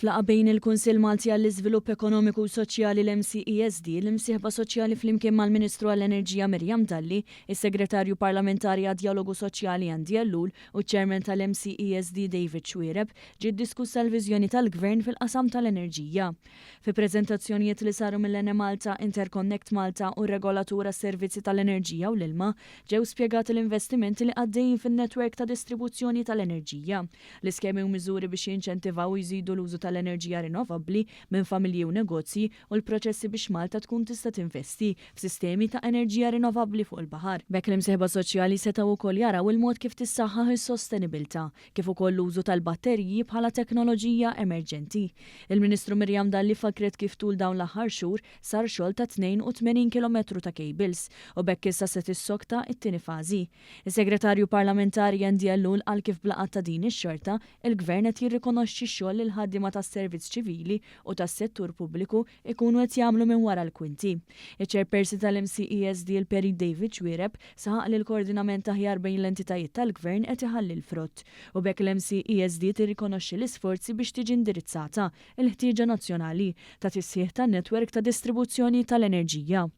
Flaqa bejn il-Kunsill Malti għall-Iżvilupp Ekonomiku u Soċjali l-MCESD, l-imsieħba soċjali flimkien mal-Ministru għall-Enerġija Mirjam Dalli, is-Segretarju Parlamentari għad-Dialogu Soċjali Andi Ellul u ċ-Chairman tal-MCESD David Xwiereb ġiet diskussa l-viżjoni tal-Gvern fil-qasam tal-enerġija. Fi preżentazzjonijiet li saru mill-Ene Malta, Interconnect Malta u Regolatura s-Servizzi tal-Enerġija u l-Ilma ġew spjegati l-investimenti li għaddejjin fin-netwerk ta' distribuzzjoni tal-enerġija. L-iskemi u miżuri biex jinċentivaw u jżidu l-użu tal-enerġija rinnovabbli minn familji u negozji u l-proċessi biex Malta tkun tista' tinvesti f'sistemi ta' enerġija rinnovabbli fuq il-baħar. Bekk l-imsieħba soċjali setgħu wkoll jaraw il-mod kif tissaħħaħ is-sostenibilità, kif ukoll l-użu tal-batteriji bħala teknoloġija emerġenti. Il-Ministru Mirjam Dalli fakret kif tul dawn l-aħħar xhur sar xogħol ta' 82 kilometru ta' cables u bekk issa se tissokta t-tieni fażi. Is-Segretarju Parlamentari Andi Ellul qal kif blaqat ta' din ix-xorta il-Gvern qed jirrikonoxxi x-xogħol li l-ħaddiema tas-servizz ċivili u tas-settur pubbliku ikunu qed jagħmlu minn wara l-kwinti. Iċ-Chairperson tal-MCESD il-Peri David Xwiereb saħaq li l-koordinament aħjar bejn l-entitajiet tal-Gvern qed iħalli l-frott u bekk l-MCESD tirrikonoxxi l-isforzi biex tiġi indirizzata l-ħtieġa nazzjonali ta' tissieħ tan-netwerk ta' distribuzzjoni tal-enerġija.